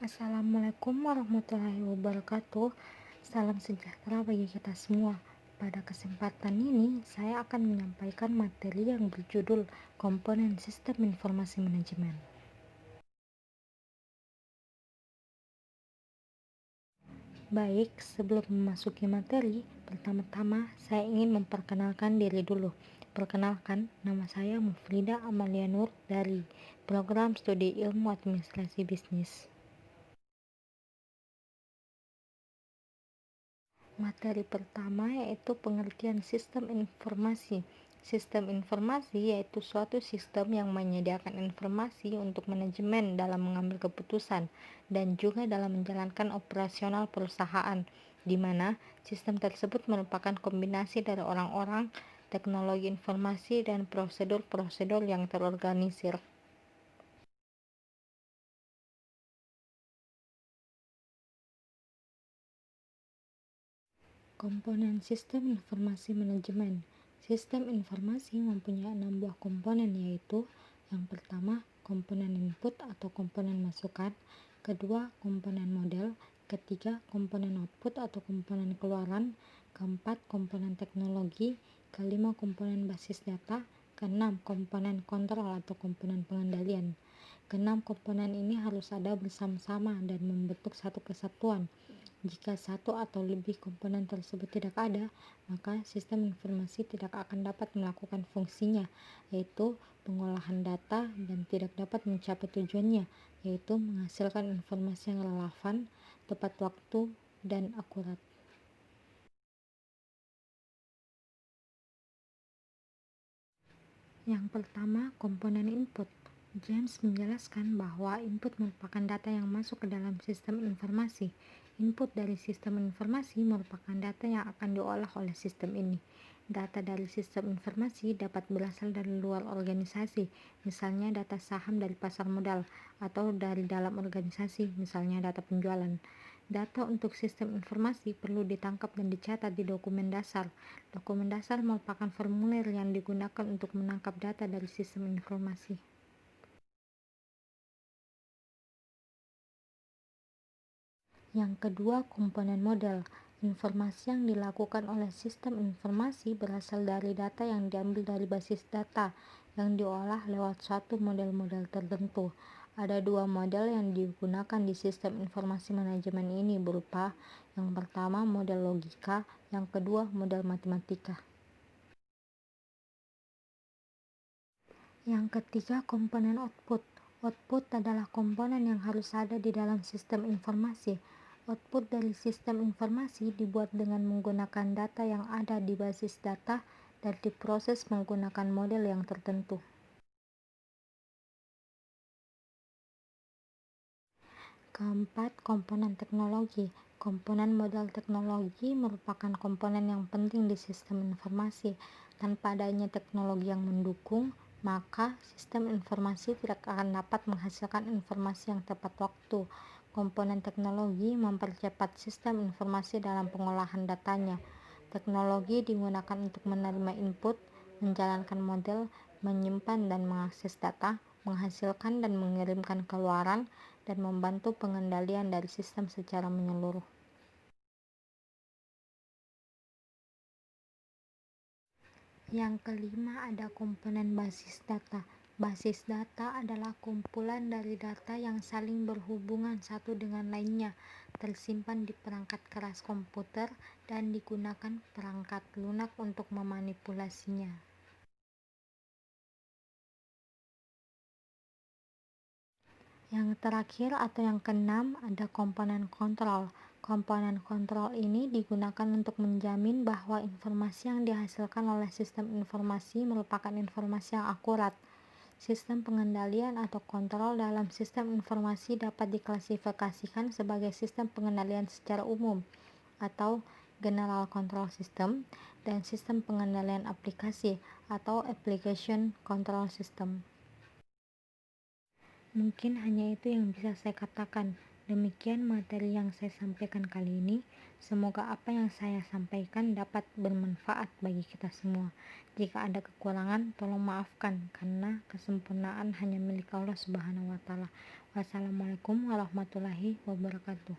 Assalamualaikum warahmatullahi wabarakatuh. Salam sejahtera bagi kita semua. Pada kesempatan ini, saya akan menyampaikan materi yang berjudul Komponen Sistem Informasi Manajemen. Baik, sebelum memasuki materi, pertama-tama saya ingin memperkenalkan diri dulu. Perkenalkan, nama saya Mufrida Amalia Nur dari Program Studi Ilmu Administrasi Bisnis. Materi pertama yaitu pengertian sistem informasi. Sistem informasi yaitu suatu sistem yang menyediakan informasi untuk manajemen dalam mengambil keputusan dan juga dalam menjalankan operasional perusahaan, di mana sistem tersebut merupakan kombinasi dari orang-orang, teknologi informasi, dan prosedur-prosedur yang terorganisir. Komponen sistem informasi manajemen. Sistem informasi mempunyai 6 buah komponen, yaitu yang pertama, komponen input atau komponen masukan, kedua, komponen model, ketiga, komponen output atau komponen keluaran, keempat, komponen teknologi, kelima, komponen basis data, keenam, komponen kontrol atau komponen pengendalian. Keenam komponen ini harus ada bersama-sama dan membentuk satu kesatuan. Jika satu atau lebih komponen tersebut tidak ada, maka sistem informasi tidak akan dapat melakukan fungsinya, yaitu pengolahan data, dan tidak dapat mencapai tujuannya, yaitu menghasilkan informasi yang relevan, tepat waktu, dan akurat. Yang pertama, komponen input. James menjelaskan bahwa input merupakan data yang masuk ke dalam sistem informasi. Input dari sistem informasi merupakan data yang akan diolah oleh sistem ini. Data dari sistem informasi dapat berasal dari luar organisasi, misalnya data saham dari pasar modal, atau dari dalam organisasi, misalnya data penjualan. Data untuk sistem informasi perlu ditangkap dan dicatat di dokumen dasar. Dokumen dasar merupakan formulir yang digunakan untuk menangkap data dari sistem informasi. Yang kedua, komponen model. Informasi yang dilakukan oleh sistem informasi berasal dari data yang diambil dari basis data yang diolah lewat suatu model-model tertentu. Ada dua model yang digunakan di sistem informasi manajemen ini, berupa yang pertama model logika, yang kedua model matematika. Yang ketiga, komponen output. Output adalah komponen yang harus ada di dalam sistem informasi. Output dari sistem informasi dibuat dengan menggunakan data yang ada di basis data dan diproses menggunakan model yang tertentu. Keempat, komponen teknologi. Komponen modal teknologi merupakan komponen yang penting di sistem informasi. Tanpa adanya teknologi yang mendukung, maka sistem informasi tidak akan dapat menghasilkan informasi yang tepat waktu. Komponen teknologi mempercepat sistem informasi dalam pengolahan datanya. Teknologi digunakan untuk menerima input, menjalankan model, menyimpan dan mengakses data, menghasilkan dan mengirimkan keluaran, dan membantu pengendalian dari sistem secara menyeluruh. Yang kelima, ada komponen basis data. Basis data adalah kumpulan dari data yang saling berhubungan satu dengan lainnya, tersimpan di perangkat keras komputer, dan digunakan perangkat lunak untuk memanipulasinya. Yang terakhir atau yang keenam, ada komponen kontrol. Komponen kontrol ini digunakan untuk menjamin bahwa informasi yang dihasilkan oleh sistem informasi merupakan informasi yang akurat. Sistem pengendalian atau kontrol dalam sistem informasi dapat diklasifikasikan sebagai sistem pengendalian secara umum atau general control system, dan sistem pengendalian aplikasi atau application control system. Mungkin hanya itu yang bisa saya katakan. Demikian materi yang saya sampaikan kali ini. Semoga apa yang saya sampaikan dapat bermanfaat bagi kita semua. Jika ada kekurangan, tolong maafkan karena kesempurnaan hanya milik Allah Subhanahu wa taala. Wassalamualaikum warahmatullahi wabarakatuh.